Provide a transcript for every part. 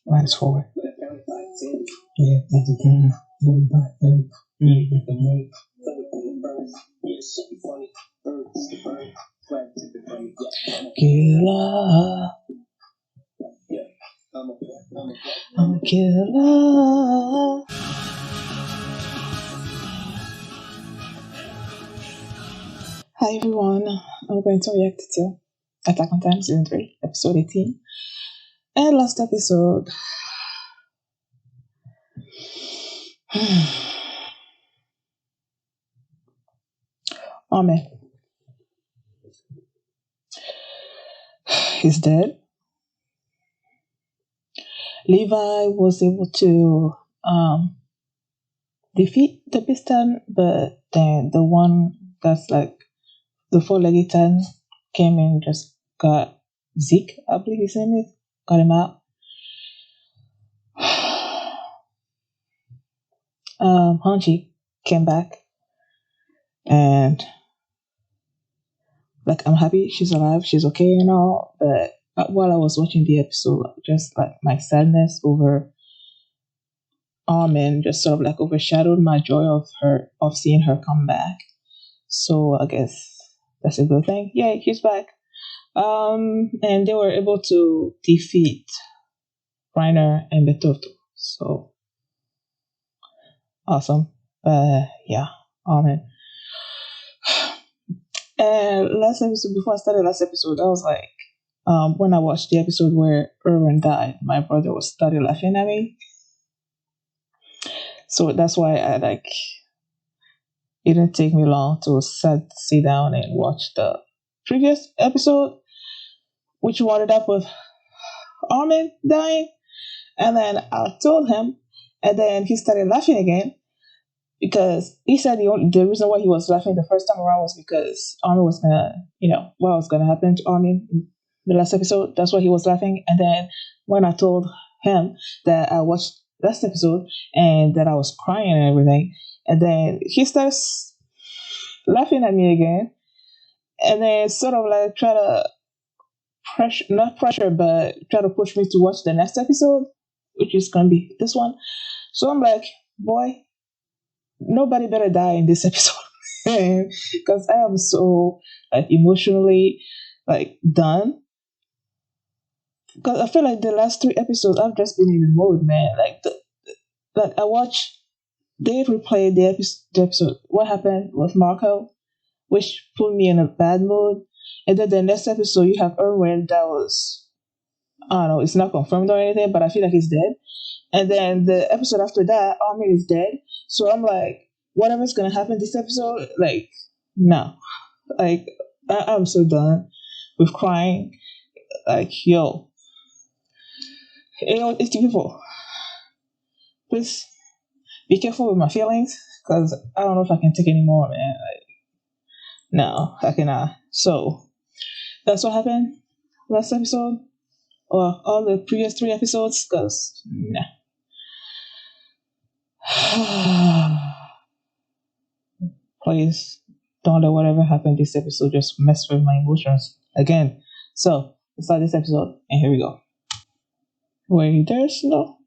Minus four. Yeah. Killer. I'm a killer. Hi everyone. I'm going to react to Attack on Titan Season 3, Episode 18. And last episode. Oh man. He's dead. Levi was able to defeat the Piston, but then the one that's like the four-legged Titan came in and just got Zeke, I believe his name is, got him out. Hanji came back and like I'm happy she's alive, she's okay and all, but while I was watching the episode, just like my sadness over Armin just sort of like overshadowed my joy of seeing her come back. So I guess that's a good thing. Yay, she's back. And they were able to defeat Reiner and Betorto. So awesome. Yeah, Armin. And last episode, before I started last episode, I was like, when I watched the episode where Erwin died, my brother was started laughing at me. So that's why I like. It didn't take me long to sit down and watch the previous episode, which wound up with Armin dying. And then I told him, and then he started laughing again because he said the reason why he was laughing the first time around was because Armin was gonna, what was gonna happen to Armin in the last episode. That's why he was laughing. And then when I told him that I watched last episode and that I was crying and everything, and then he starts laughing at me again, and then sort of like try to pressure, not pressure, but try to push me to watch the next episode, which is gonna be this one. So I'm like, boy, nobody better die in this episode because I am so like emotionally like done. Because I feel like the last three episodes I've just been in the mode, man. Like I watched, they replayed the episode. What happened with Marco, which put me in a bad mood. And then the next episode, you have Erwin that was, I don't know, it's not confirmed or anything, but I feel like he's dead. And then the episode after that, Armin is dead. So I'm like, whatever's gonna happen this episode, like, no. Like, I'm so done with crying. Like, yo, it's people. Please be careful with my feelings, because I don't know if I can take any more, man. Like, no, I cannot. So, that's what happened last episode, or all the previous three episodes, because, nah. Please don't let whatever happened this episode just mess with my emotions again. So let's start this episode, and here we go. Wait, there's no.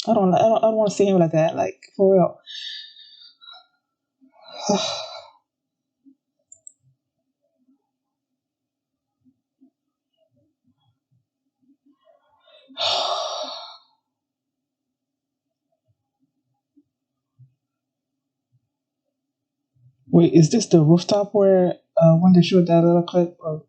I don't want to say him like that. Like for real. Wait, is this the rooftop where when they showed that other clip? Or...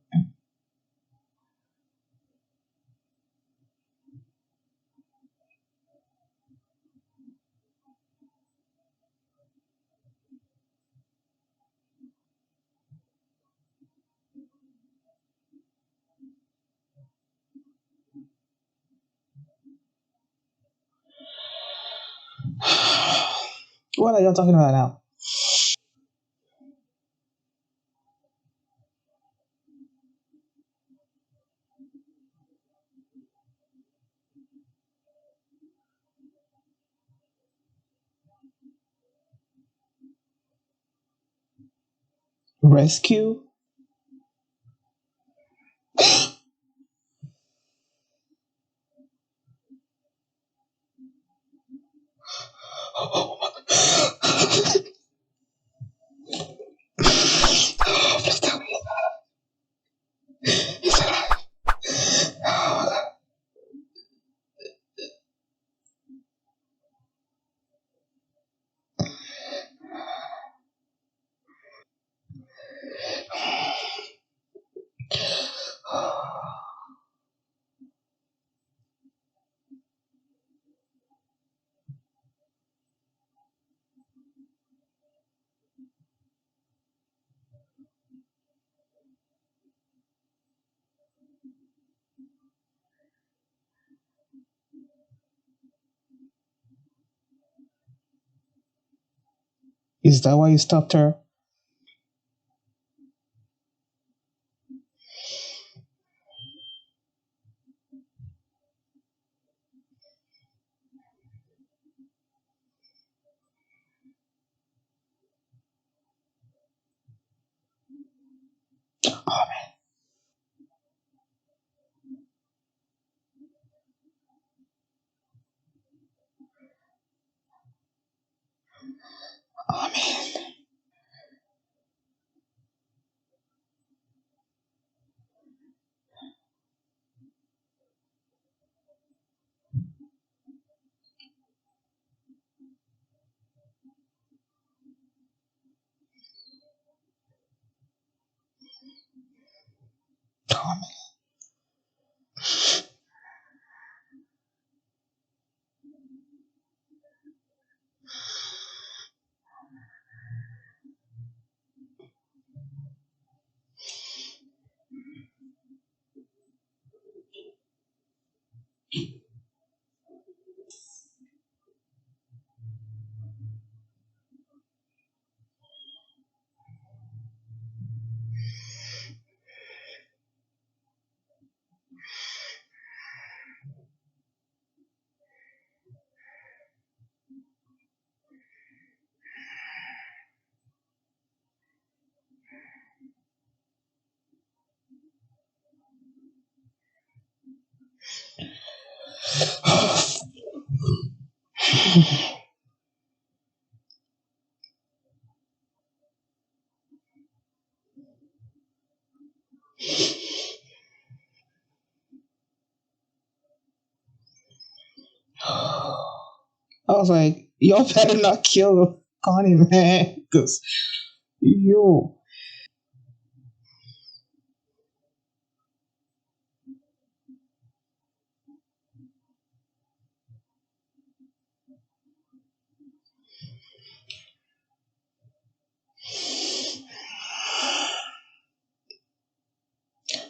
What are y'all talking about now? Rescue. Please tell me. He said, is that why you stopped her? Oh man. Oh man. Oh man. I was like, y'all better not kill Connie, man. Because, yo,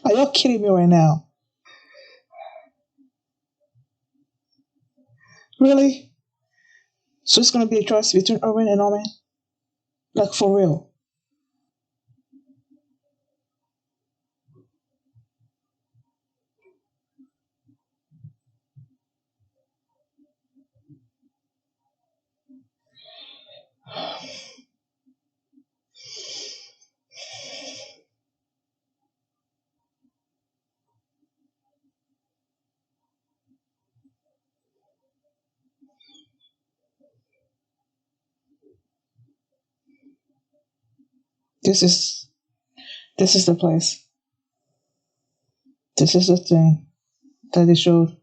are y'all kidding me right now? Really? So it's gonna be a choice between Irwin and Norman? Like, for real? This is this is the place. This is the thing that they showed.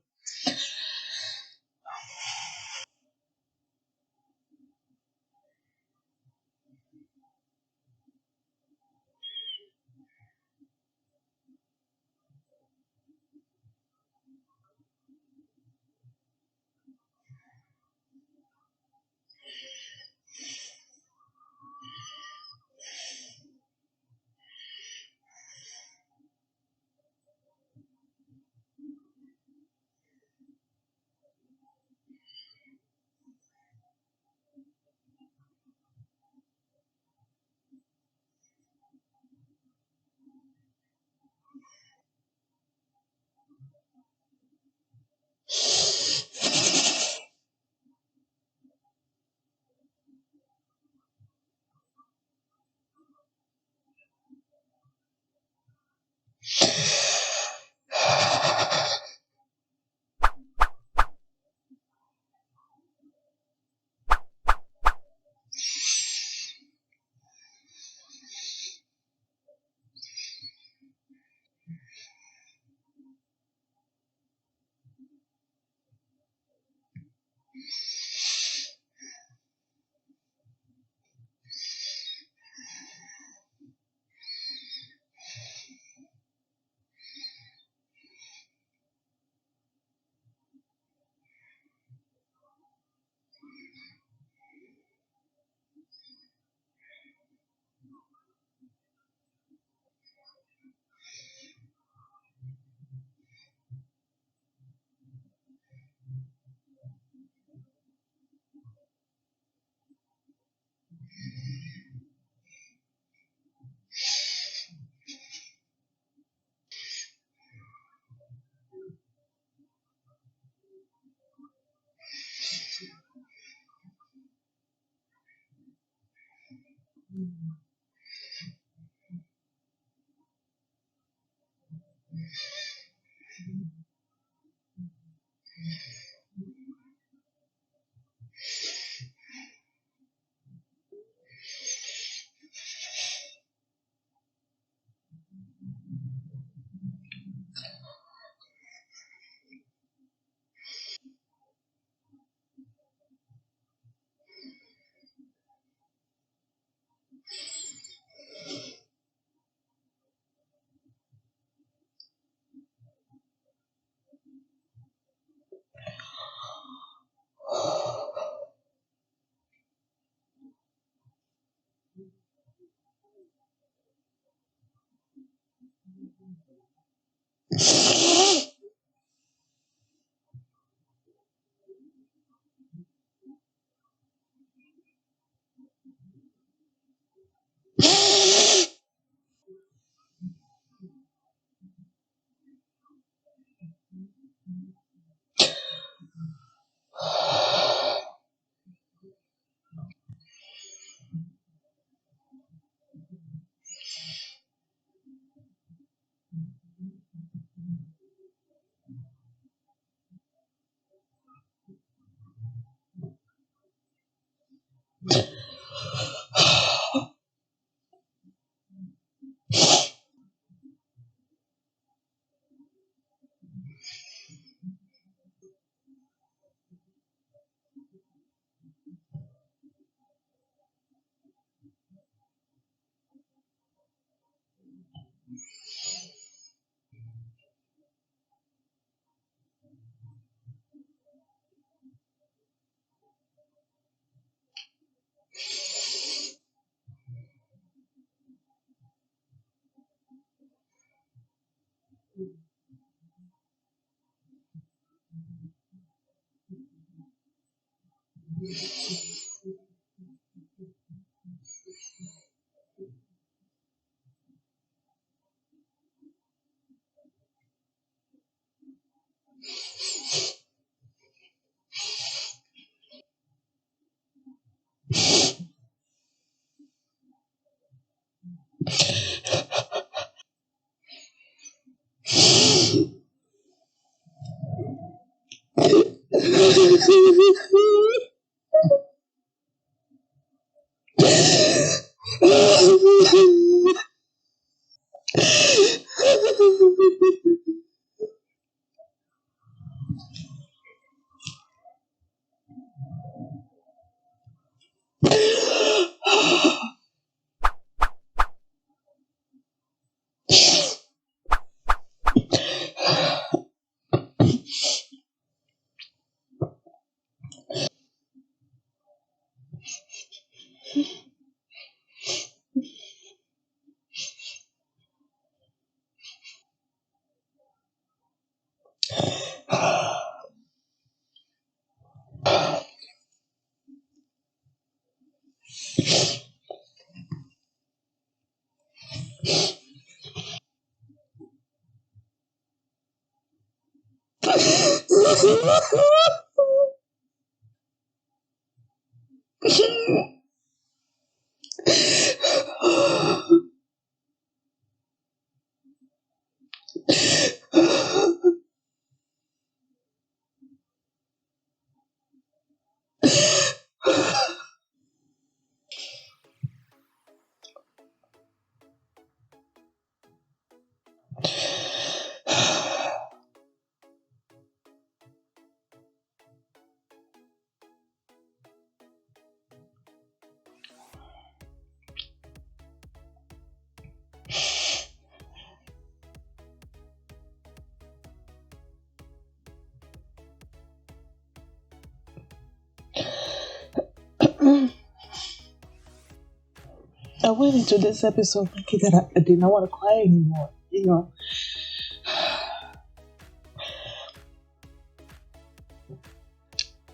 I went into this episode thinking that I did not want to cry anymore, you know.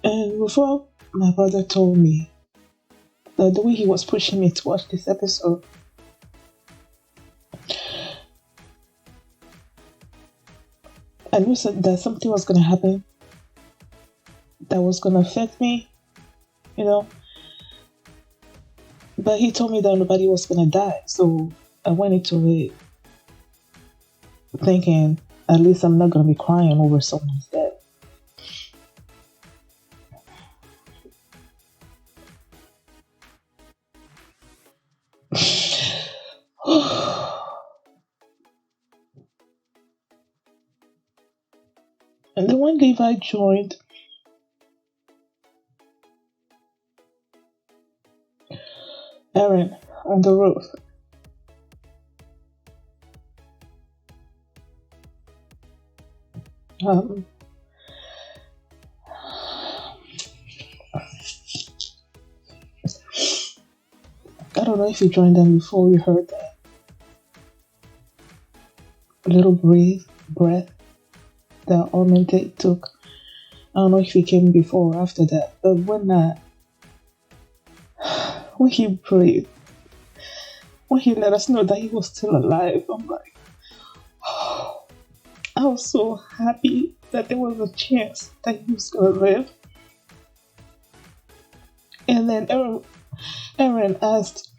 And before my brother told me that the way he was pushing me to watch this episode, I knew that something was going to happen that was going to affect me, you know. But he told me that nobody was going to die. So I went into it thinking at least I'm not going to be crying over someone's death. And then when Levi joined, Aaron on the roof, um, I don't know if you joined them before you heard that. little breath that Armin took. I don't know if he came before or after that, but when he breathed, when he let us know that he was still alive, I'm like, I was so happy that there was a chance that he was gonna live. And then Aaron asked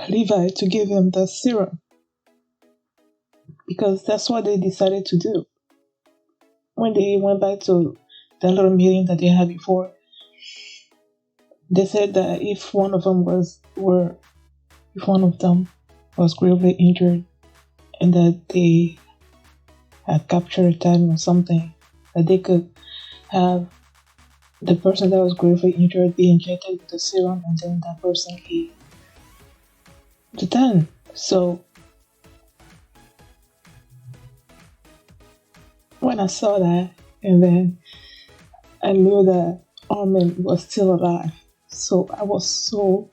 Levi to give him the serum because that's what they decided to do when they went back to that little meeting that they had before. They said that if one of them was gravely injured and that they had captured time or something, that they could have the person that was gravely injured be injected with the serum and then that person be the 10. So when I saw that, and then I knew that Armin was still alive, so I was so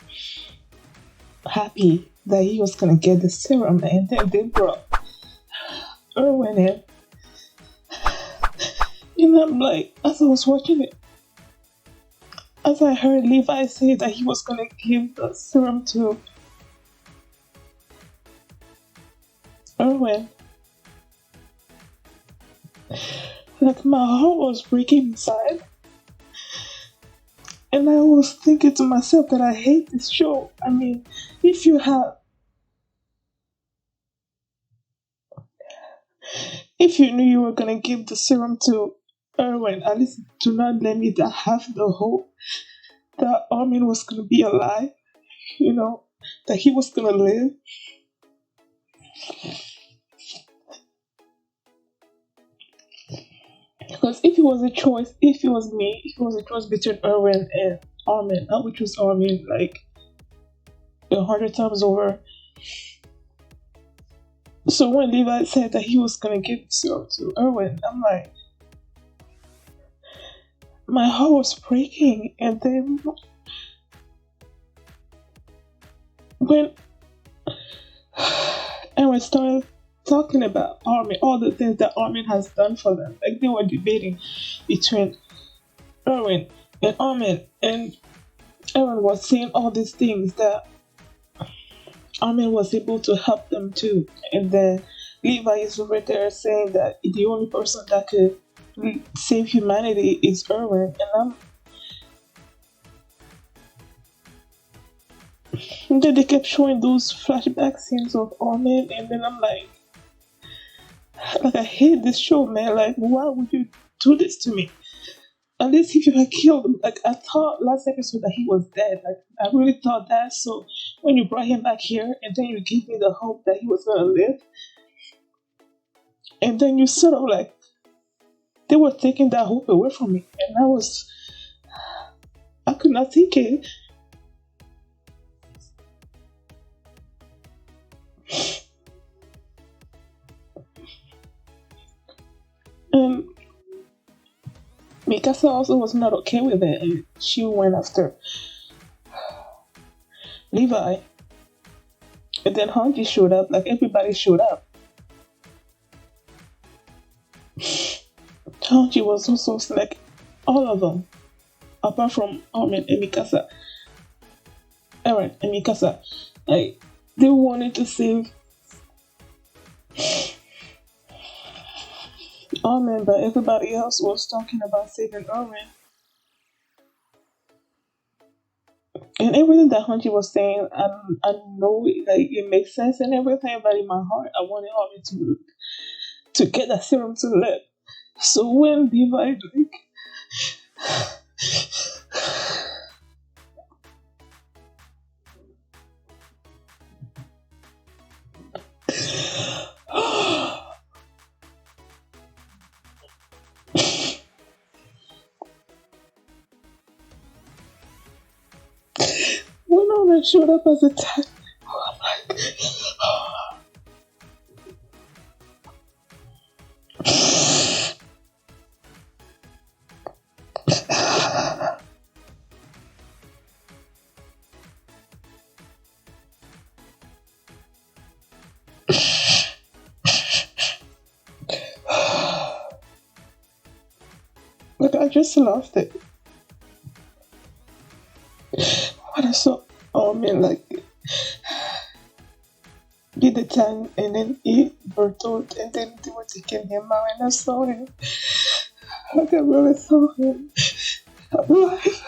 happy that he was gonna get the serum, and then they brought Erwin in. And I'm like, as I was watching it, as I heard Levi say that he was gonna give the serum to Erwin, like my heart was breaking inside. And I was thinking to myself that I hate this show. I mean, if you knew you were gonna give the serum to Erwin, at least do not let me have the hope that Armin was gonna be alive, that he was gonna live. Because if it was a choice between Erwin and Armin, I would choose Armin like 100 times over. So when Levi said that he was gonna give the serum to Erwin, I'm like, my heart was breaking. And then when Aaron started talking about Armin, all the things that Armin has done for them, like they were debating between Erwin and Armin, and Aaron was saying all these things that Armin was able to help them too. And then Levi is over there saying that the only person that could save humanity is Erwin. And then they kept showing those flashback scenes of Armin, and then I'm like I hate this show, man. Like, why would you do this to me? At least if you had killed him, like I thought last episode that he was dead. Like I really thought that. So when you brought him back here, and then you gave me the hope that he was gonna live, and then you sort of like they were taking that hope away from me, and I could not take it. And Mikasa also was not okay with it, and she went after Levi. And then Hanji showed up, like everybody showed up. Hanji was also like all of them, apart from Armin and Mikasa. Eren and Mikasa. Like they wanted to save Armin, but everybody else was talking about saving Armin. And everything that Hanji was saying, I know it makes sense and everything, but in my heart, I wanted Armin to get that serum to live. So when Levi when Armin showed up as a tag, I'm like, I just loved it. When I saw Armin like did the time and then he Bertolt and then they were taking him out and I saw him. I can really saw him alive.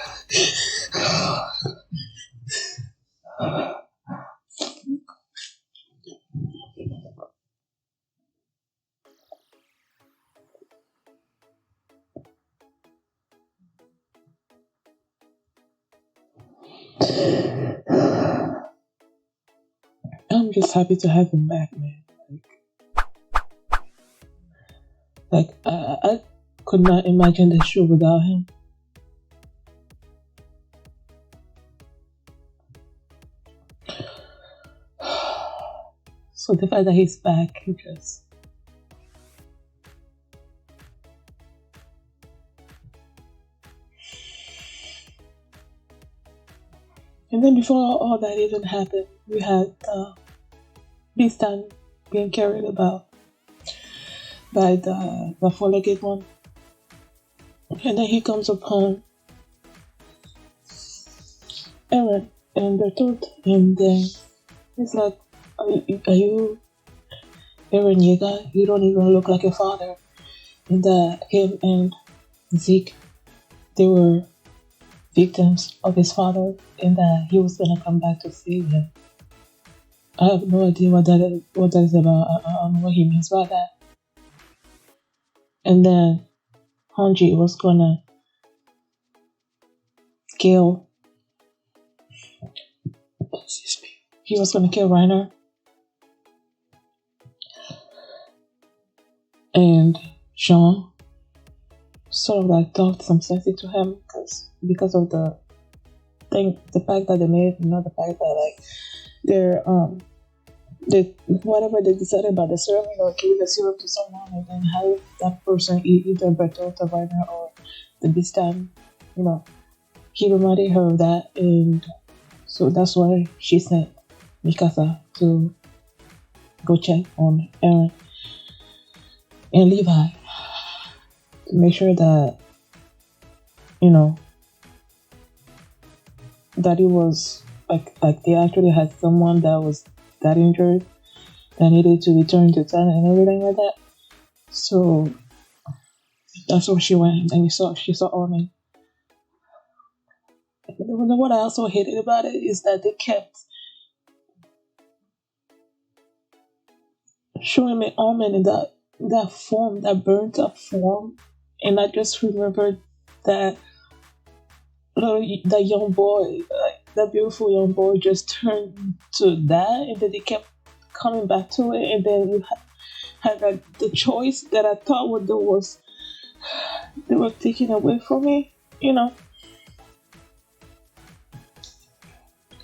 I'm just happy to have him back, man. I could not imagine the show without him. So the fact that he's back, he just and then before all that even happened, we had Beastan being carried about by the four-legged one. And then he comes upon Eren and Bertolt, and then he's like, are you Eren Yeager? You don't even look like your father. And him and Zeke, they were victims of his father, and that he was gonna come back to save him. I have no idea what that is about. I don't know what he means by that. And then Hanji was gonna kill. Excuse me. He was gonna kill Reiner. And Jean sort of like talked some sense into him because of the fact that they made, the fact that like whatever they decided about the serum, giving the serum to someone and then have that person either Bertolt or Reiner or the Beastan, he reminded her of that, and so that's why she sent Mikasa to go check on Eren and Levi to make sure that that it was like they actually had someone that was that injured that needed to return to town and everything like that. So that's where she went, and she saw Armin. What I also hated about it is that they kept showing me Armin in that form, that burnt up form, and I just remembered that that young boy, like that beautiful young boy, just turned to that, and then they kept coming back to it, and then you had like the choice that I thought they were taking away from me,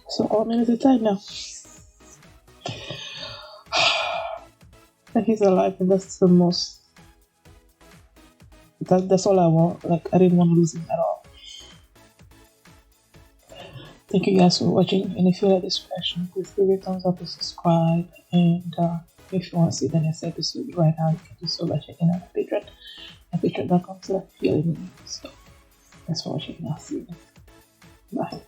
So Armin is dead now, and he's alive, and that's the most. That's all I want. Like I didn't want to lose him at all. Thank you guys for watching, and if you like this reaction, please give it a thumbs up and subscribe. And if you want to see the next episode right now, you can do so by checking out my Patreon at patreon.com/feelingme. So thanks for watching, and I'll see you next time. Bye.